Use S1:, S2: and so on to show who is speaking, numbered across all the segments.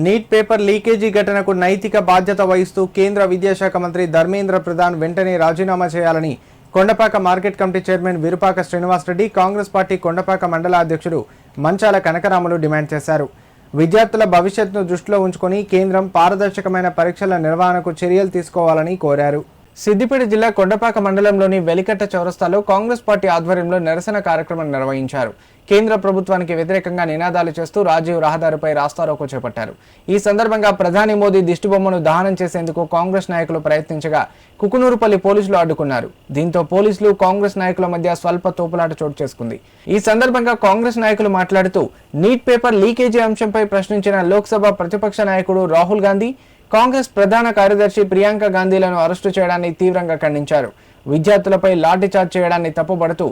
S1: Neat paper leakage ఘటనకు నైతిక బాధ్యత వహిస్తూ కేంద్ర విద్యాశాఖ మంత్రి ధర్మేంద్ర ప్రధాన్ వెంటనే రాజీనామా చేయాలని Kondapaka market committee chairman Virupaka Srinivasareddy, Congress party Kondapaka మండల అధ్యక్షుడు మంచాల కనకరాములు డిమాండ్ చేశారు. విద్యార్థుల భవిష్యత్తును దృష్టిలో ఉంచుకొని కేంద్రం పారదర్శకమైన పరీక్షల నిర్వహణకు చర్యలు తీసుకోవాలని కోరారు. సిద్దిపేట జిల్లా కొండపాక మండలంలోని వెలికట్ట చౌరస్తాలో కాంగ్రెస్ పార్టీ ఆధ్వర్యంలో నిరసన కార్యక్రమం నిర్వహించారు. కేంద్ర ప్రభుత్వానికి వ్యతిరేకంగా నినాదాలు చేస్తూ రాజీవ్ రహదారిపై రాస్తారోకో చేపట్టారు. ఈ సందర్భంగా ప్రధాని మోదీ దిష్టిబొమ్మను దహనం చేసేందుకు కాంగ్రెస్ నాయకులు ప్రయత్నించగా కుకునూరుపల్లి పోలీసులు అడ్డుకున్నారు. దీంతో పోలీసులు కాంగ్రెస్ నాయకుల మధ్య స్వల్ప తోపులాట చోటు చేసుకుంది. ఈ సందర్భంగా కాంగ్రెస్ నాయకులు మాట్లాడుతూ నీట్ పేపర్ లీకేజీ అంశంపై ప్రశ్నించిన లోక్సభ ప్రతిపక్ష నాయకుడు రాహుల్ గాంధీ, కాంగ్రెస్ ప్రధాన కార్యదర్శి ప్రియాంక గాంధీలను అరెస్టు చేయడాన్ని తీవ్రంగా ఖండించారు. విద్యార్థులపై లాఠీచార్జ్ చేయడాన్ని తప్పుపడుతూ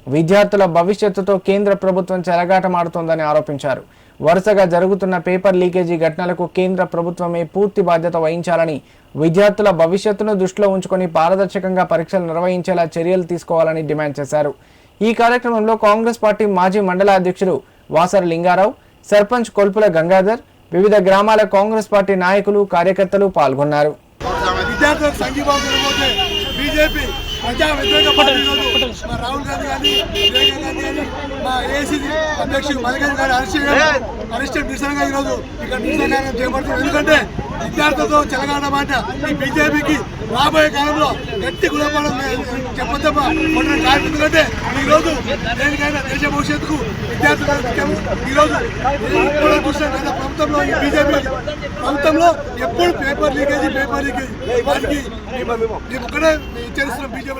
S1: విద్యార్థుల భవిష్యత్తుతో కేంద్ర ప్రభుత్వం చెలగాటమాడుతోందని ఆరోపించారు. వరుసగా జరుగుతున్న పేపర్ లీకేజీ ఘటనలకు కేంద్ర ప్రభుత్వమే పూర్తి బాధ్యత వహించాలని, విద్యార్థుల భవిష్యత్తును దృష్టిలో ఉంచుకొని పారదర్శకంగా పరీక్షలు నిర్వహించేలా చర్యలు తీసుకోవాలని డిమాండ్ చేశారు. ఈ కార్యక్రమంలో కాంగ్రెస్ పార్టీ మాజీ మండల అధ్యక్షుడు వాసర లింగారావు, సర్పంచ్ కొల్పుల గంగాధర్, వివిధ గ్రామాల కాంగ్రెస్ పార్టీ నాయకులు, కార్యకర్తలు పాల్గొన్నారు.
S2: ప్రజా వ్యతిరేక పార్టీలు రాహుల్ గాంధీ కానీ, ప్రియాంక గాంధీ కానీ, మా ఏఐసీసీ అధ్యక్షుడు మల్లికార్జున గారు అరెస్ట్ నిరసనగా ఈరోజు ఇక్కడ నిరసన కార్యక్రమం చేపడుతున్నాం. ఎందుకంటే విద్యార్థులతో చెలగాటమాట ఈ బీజేపీకి రాబోయే కాలంలో గట్టి గుణపాఠం చెప్పదప్ప ఎందుకంటే ఈరోజు దేనికైనా దేశ భవిష్యత్తుకు విద్యార్థులు ఈరోజు చూసిన ప్రభుత్వంలో ఈ బీజేపీ ప్రభుత్వంలో ఎప్పుడు పేపర్ లీకేజీ వారికి మేము ఒక్కడే హెచ్చరిస్తున్నాం. బీజేపీ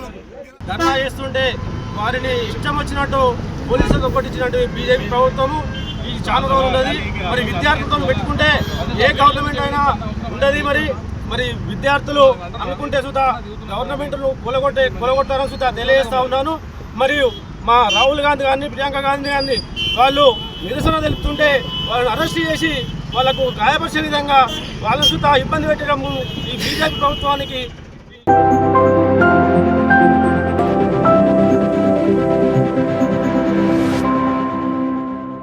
S3: ధర్నా చేస్తుంటే వారిని ఇష్టం వచ్చినట్టు పోలీసులకు కొట్టించినట్టు బీజేపీ ప్రభుత్వము ఇది చాలా రోజులు ఉన్నది. మరి విద్యార్థులతో పెట్టుకుంటే ఏ గవర్నమెంట్ అయినా ఉండదు. మరి విద్యార్థులు అనుకుంటే సుధా గవర్నమెంట్ను కొలగొట్టారని సుధా తెలియజేస్తా ఉన్నాను. మరియు మా రాహుల్ గాంధీ కానీ, ప్రియాంక గాంధీ కానీ వాళ్ళు నిరసన తెలుపుతుంటే వాళ్ళని అరెస్ట్ చేసి వాళ్ళకు గాయపరిచే విధంగా వాళ్ళ సుధా ఇబ్బంది పెట్టడము ఈ బీజేపీ ప్రభుత్వానికి